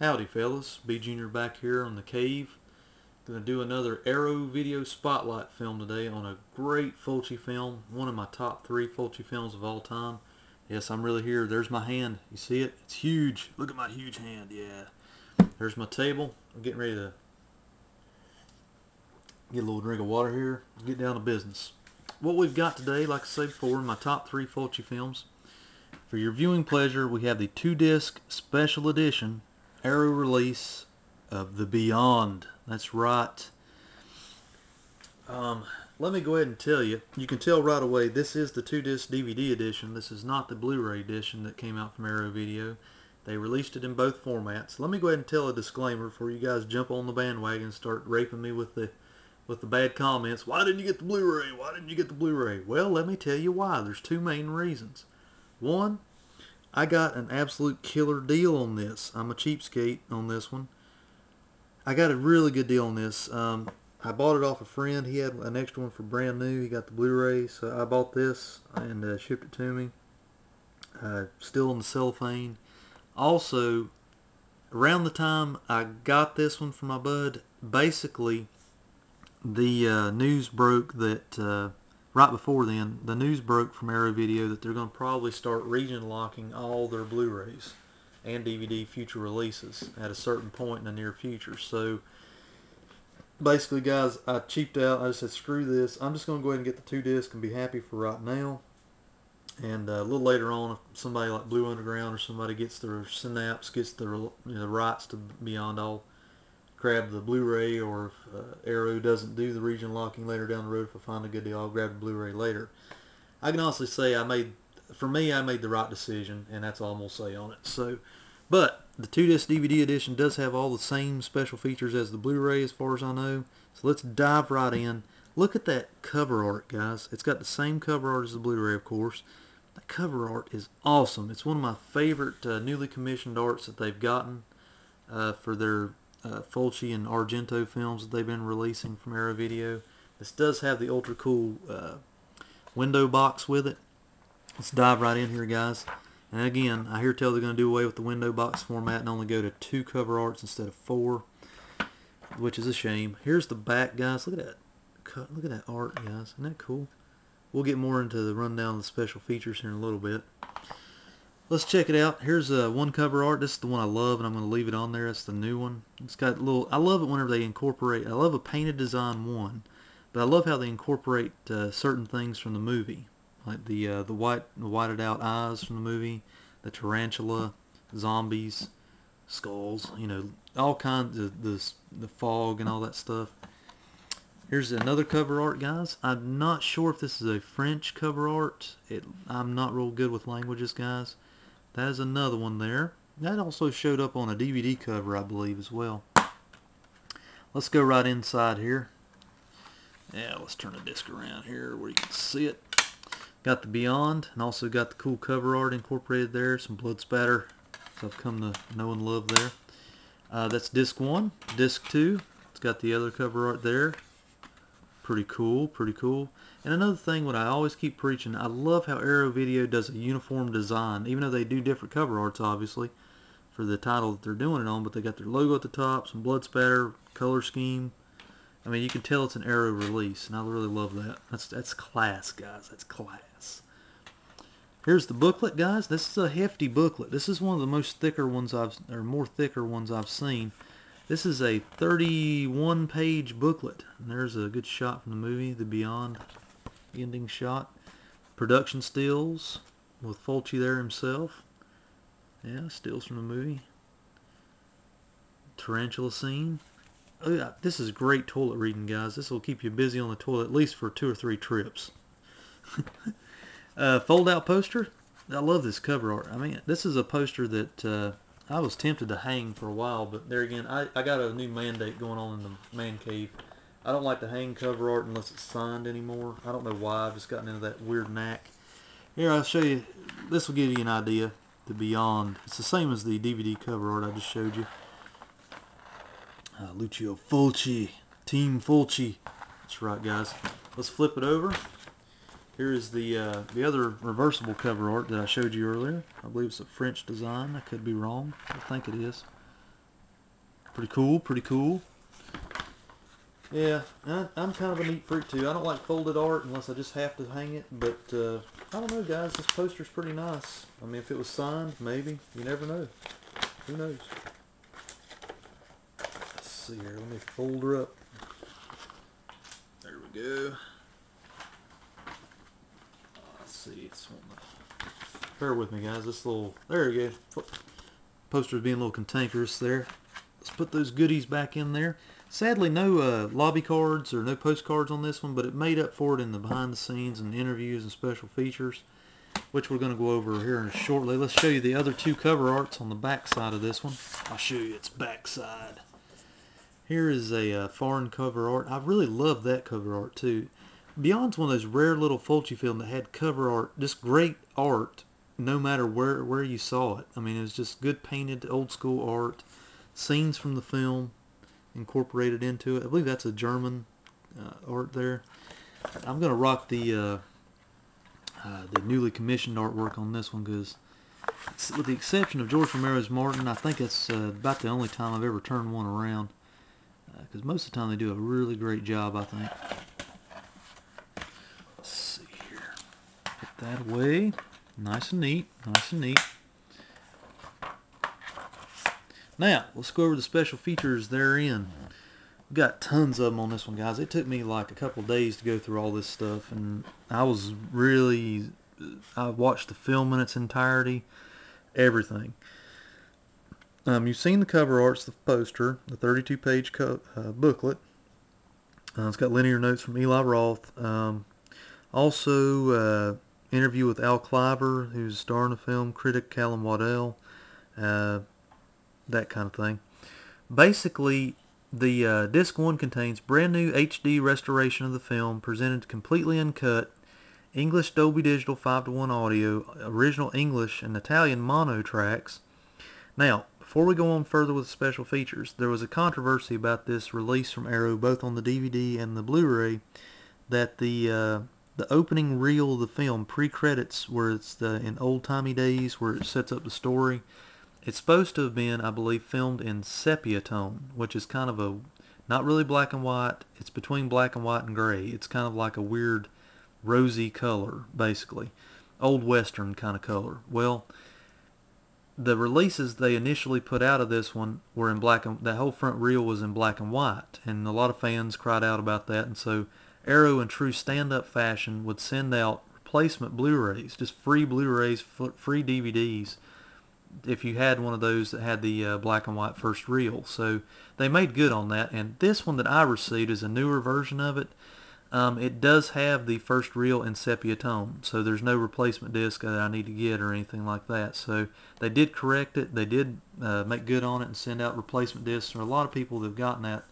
Howdy fellas, B Junior back here on the cave. Gonna do another Arrow video spotlight film today on a great Fulci film, one of my top 3 Fulci films of all time. Yes, I'm really here. There's my hand. You see it? It's huge. Look at my huge hand. Yeah. There's my table. I'm getting ready to get a little drink of water here. Get down to business. What we've got today, like I said before, my top 3 Fulci films. For your viewing pleasure, we have the 2-disc special edition Arrow release of The Beyond. That's right. Let me go ahead and tell you. You can tell right away this is the 2-disc DVD edition. This is not the Blu-ray edition that came out from Arrow Video. They released it in both formats. Let me go ahead and tell a disclaimer before you guys jump on the bandwagon and start raping me with the bad comments. Why didn't you get the Blu-ray? Why didn't you get the Blu-ray? Well, let me tell you why. There's 2 main reasons. One, I got an absolute killer deal on this. I'm a cheapskate on this one. I got a really good deal on this. I bought it off a friend. He had an extra one for brand new. He got the Blu-ray, so I bought this and shipped it to me. Still in the cellophane. Also, around the time I got this one from my bud, basically the news broke that right before then, the news broke from Arrow Video that they're going to probably start region locking all their Blu-rays and DVD future releases at a certain point in the near future. So basically, guys, I cheaped out. I just said, screw this. I'm just going to go ahead and get the 2-disc and be happy for right now. And a little later on, if somebody like Blue Underground or somebody gets their Synapse, gets their rights to Beyond, I'll grab the Blu-ray, or if Arrow doesn't do the region locking later down the road, if I find a good deal, I'll grab the Blu-ray later. I can honestly say I made the right decision, and that's all I'm going to say on it. So, but the 2-disc DVD edition does have all the same special features as the Blu-ray as far as I know. So let's dive right in. Look at that cover art, guys. It's got the same cover art as the Blu-ray, of course. That cover art is awesome. It's one of my favorite newly commissioned arts that they've gotten for their Fulci and Argento films that they've been releasing from Arrow Video. This does have the ultra cool window box with it. Let's dive right in here, guys. And again, I hear tell they're going to do away with the window box format and only go to 2 cover arts instead of 4, which is a shame. Here's the back, guys. Look at that. Look at that art, guys. Isn't that cool? We'll get more into the rundown of the special features here in a little bit. Let's check it out. Here's one cover art. This is the one I love, and I'm going to leave it on there. It's the new one. It's got little. I love it whenever they incorporate. I love a painted design one, but I love how they incorporate certain things from the movie, like the whited out eyes from the movie, the tarantula, zombies, skulls. You know, all kinds of the fog and all that stuff. Here's another cover art, guys. I'm not sure if this is a French cover art. I'm not real good with languages, guys. That is another one there. That also showed up on a DVD cover, I believe, as well. Let's go right inside here. Yeah, let's turn the disc around here where you can see it. Got the Beyond, and also got the cool cover art incorporated there. Some blood spatter, so I've come to know and love there. That's disc 1. Disc 2, it's got the other cover art there. Pretty cool, pretty cool. And another thing, what I always keep preaching, I love how Arrow Video does a uniform design, even though they do different cover arts, obviously, for the title that they're doing it on, but they got their logo at the top, some blood spatter, color scheme. I mean, you can tell it's an Arrow release, and I really love that. That's class, guys. That's class. Here's the booklet, guys. This is a hefty booklet. This is one of the most thicker ones more thicker ones I've seen. This is a 31-page booklet. And there's a good shot from the movie, The Beyond ending shot. Production stills with Fulci there himself. Yeah, stills from the movie. Tarantula scene. Oh yeah, this is great toilet reading, guys. This will keep you busy on the toilet at least for 2 or 3 trips. Fold-out poster. I love this cover art. I mean, this is a poster that I was tempted to hang for a while, but there again, I got a new mandate going on in the man cave. I don't like to hang cover art unless it's signed anymore. I don't know why. I've just gotten into that weird knack. Here, I'll show you. This will give you an idea. The Beyond. It's the same as the DVD cover art I just showed you. Lucio Fulci. Team Fulci. That's right, guys. Let's flip it over. Here is the other reversible cover art that I showed you earlier. I believe it's a French design. I could be wrong. I think it is. Pretty cool, pretty cool. Yeah, I'm kind of a neat freak too. I don't like folded art unless I just have to hang it, but I don't know, guys. This poster's pretty nice. I mean, if it was signed, maybe. You never know. Who knows? Let's see here. Let me fold her up. There we go. Let's see. It's one. Bear with me, guys. This little. There we go. Poster's being a little cantankerous there. Let's put those goodies back in there. Sadly, no lobby cards or no postcards on this one, but it made up for it in the behind the scenes and interviews and special features, which we're going to go over here shortly. Let's show you the other two cover arts on the back side of this one. I'll show you its back side. Here is a foreign cover art. I really love that cover art too. Beyond's one of those rare little Fulci films that had cover art, just great art, no matter where you saw it. I mean, it was just good painted old school art, scenes from the film incorporated into it. I believe that's a German art there. I'm going to rock the newly commissioned artwork on this one because, with the exception of George Romero's Martin, I think that's about the only time I've ever turned one around. Because most of the time they do a really great job, I think. Let's see here. Put that away. Nice and neat. Nice and neat. Now, let's go over the special features therein. We've got tons of them on this one, guys. It took me like a couple days to go through all this stuff, and I watched the film in its entirety, everything. You've seen the cover arts, the poster, the 32-page booklet. It's got linear notes from Eli Roth. Also, interview with Al Cliver, who's starring the film, critic Callum Waddell, that kind of thing. Basically, the disc 1 contains brand new HD restoration of the film, presented completely uncut, English Dolby Digital 5:1 audio, original English and Italian mono tracks. Now, before we go on further with the special features, there was a controversy about this release from Arrow, both on the DVD and the Blu-ray, that the opening reel of the film, pre-credits, where it's in old-timey days, where it sets up the story, it's supposed to have been, I believe, filmed in sepia tone, which is kind of a, not really black and white, it's between black and white and gray. It's kind of like a weird rosy color, basically. Old Western kind of color. Well, the releases they initially put out of this one were in black, and the whole front reel was in black and white, and a lot of fans cried out about that, and so Arrow, in true stand-up fashion, would send out replacement Blu-rays, just free Blu-rays, free DVDs, if you had one of those that had the black and white first reel. So they made good on that, and this one that I received is a newer version of it. It does have the first reel in sepia tone, so there's no replacement disc that I need to get or anything like that. So they did correct it. They did make good on it and send out replacement discs. There are a lot of people that have gotten that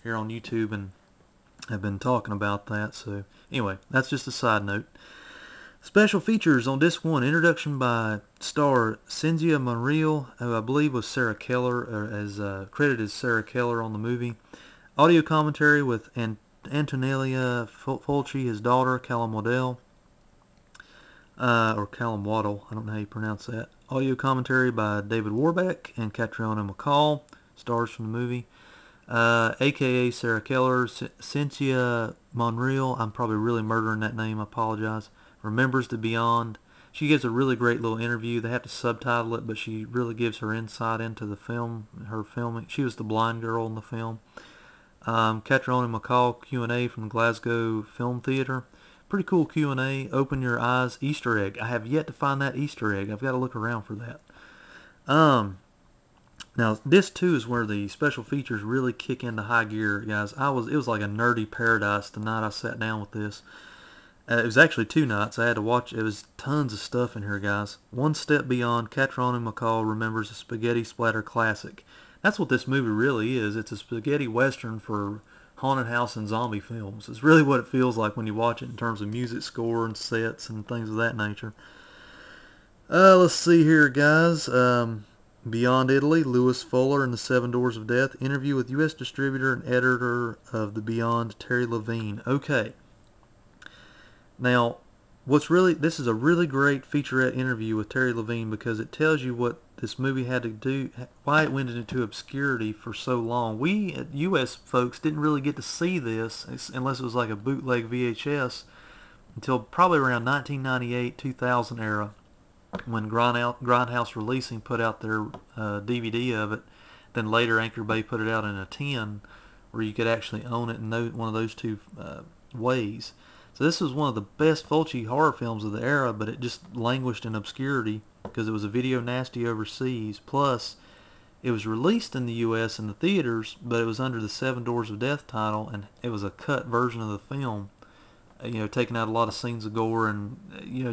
here on YouTube and have been talking about that. So anyway, that's just a side note. Special features on disc 1, introduction by star Cynthia Monreal, who I believe was Sarah Keller, or credited as Sarah Keller on the movie. Audio commentary with Antonella Fulci, his daughter, Callum Waddell, or Callum Waddle, I don't know how you pronounce that. Audio commentary by David Warbeck and Catriona McCall, stars from the movie. A.K.A. Sarah Keller, Cynthia Monreal, I'm probably really murdering that name, I apologize, remembers the Beyond. She gives a really great little interview. They have to subtitle it, but she really gives her insight into the film, her filming. She was the blind girl in the film. Catriona McCall Q&A from the Glasgow Film Theatre. Pretty cool Q&A. Open your eyes. Easter egg. I have yet to find that Easter egg. I've got to look around for that. Now, disc 2 is where the special features really kick into high gear, guys. It was like a nerdy paradise the night I sat down with this. It was actually 2 nights. I had to watch. It was tons of stuff in here, guys. One Step Beyond. Catriona McCall remembers a spaghetti splatter classic. That's what this movie really is. It's a spaghetti western for haunted house and zombie films. It's really what it feels like when you watch it in terms of music score and sets and things of that nature. Let's see here, guys. Beyond Italy, Lewis Fuller and the Seven Doors of Death. Interview with U.S. distributor and editor of the Beyond, Terry Levine. Okay. Now, this is a really great featurette interview with Terry Levine because it tells you what this movie had to do, why it went into obscurity for so long. We U.S. folks didn't really get to see this unless it was like a bootleg VHS until probably around 1998, 2000 era, when Grindhouse Releasing put out their DVD of it. Then later Anchor Bay put it out in a tin where you could actually own it in one of those two ways. So this was one of the best Fulci horror films of the era, but it just languished in obscurity because it was a video nasty overseas. Plus, it was released in the U.S. in the theaters, but it was under the Seven Doors of Death title, and it was a cut version of the film. Taking out a lot of scenes of gore and,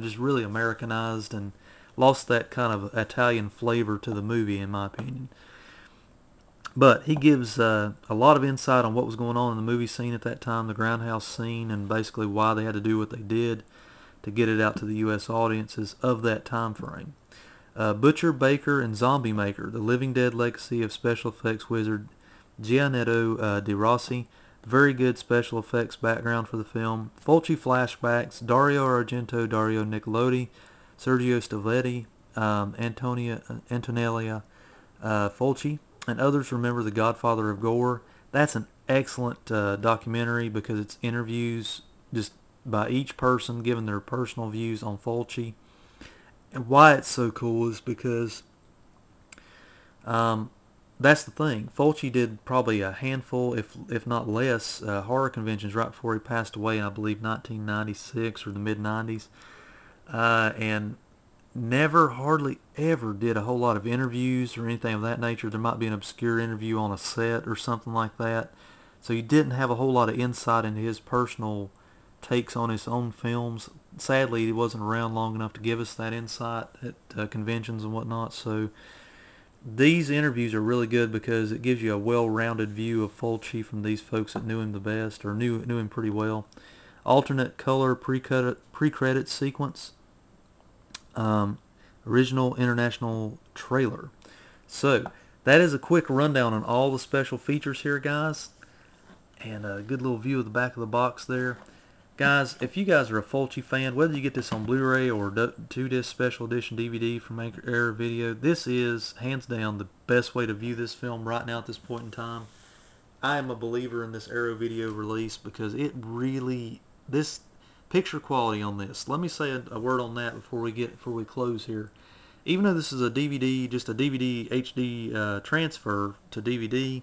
just really Americanized and lost that kind of Italian flavor to the movie, in my opinion. But he gives a lot of insight on what was going on in the movie scene at that time, the Grindhouse scene, and basically why they had to do what they did to get it out to the U.S. audiences of that time frame. Butcher, Baker, and Zombie Maker, the living dead legacy of special effects wizard Gianetto De Rossi. Very good special effects background for the film. Fulci flashbacks, Dario Argento, Dario Nicolodi, Sergio Stavletti, Antonella Fulci, and others remember the Godfather of Gore. That's an excellent documentary because it's interviews just by each person giving their personal views on Fulci. And why it's so cool is because that's the thing. Fulci did probably a handful, if not less, horror conventions right before he passed away in, I believe, 1996 or the mid-90s. And never, hardly ever did a whole lot of interviews or anything of that nature. There might be an obscure interview on a set or something like that. So he didn't have a whole lot of insight into his personal takes on his own films. Sadly, he wasn't around long enough to give us that insight at conventions and whatnot. So these interviews are really good because it gives you a well-rounded view of Fulci from these folks that knew him the best or knew him pretty well. Alternate color pre-credit sequence. Original international trailer. So that is a quick rundown on all the special features here, guys, and a good little view of the back of the box there. Guys, if you guys are a Fulci fan, whether you get this on Blu-ray or 2-disc special edition DVD from Anchor Video, this is hands down the best way to view this film right now at this point in time. I am a believer in this Arrow Video release because this picture quality on this. Let me say a word on that before we close here. Even though this is a DVD, just a DVD HD transfer to DVD,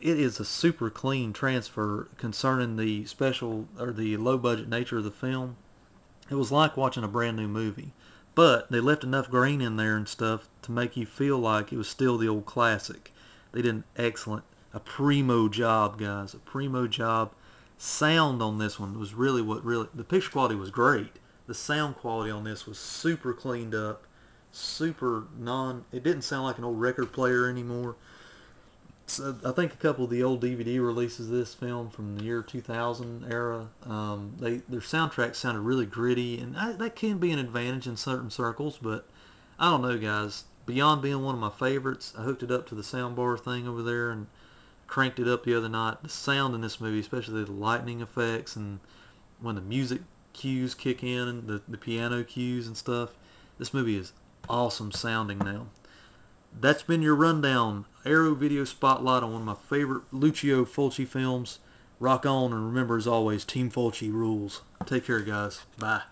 it is a super clean transfer concerning the special or the low budget nature of the film. It was like watching a brand new movie, but they left enough grain in there and stuff to make you feel like it was still the old classic. They did a primo job, guys, a primo job. Sound on this one was really the picture quality was great. The sound quality on this was super cleaned up, it didn't sound like an old record player anymore. So I think a couple of the old DVD releases of this film from the year 2000 era, their soundtracks sounded really gritty, and that can be an advantage in certain circles, but I don't know, guys. Beyond being one of my favorites, I hooked it up to the soundbar thing over there and cranked it up the other night. The sound in this movie, especially the lightning effects and when the music cues kick in, the piano cues and stuff, this movie is awesome sounding now. That's been your rundown, Arrow Video Spotlight on one of my favorite Lucio Fulci films. Rock on, and remember, as always, Team Fulci rules. Take care, guys. Bye.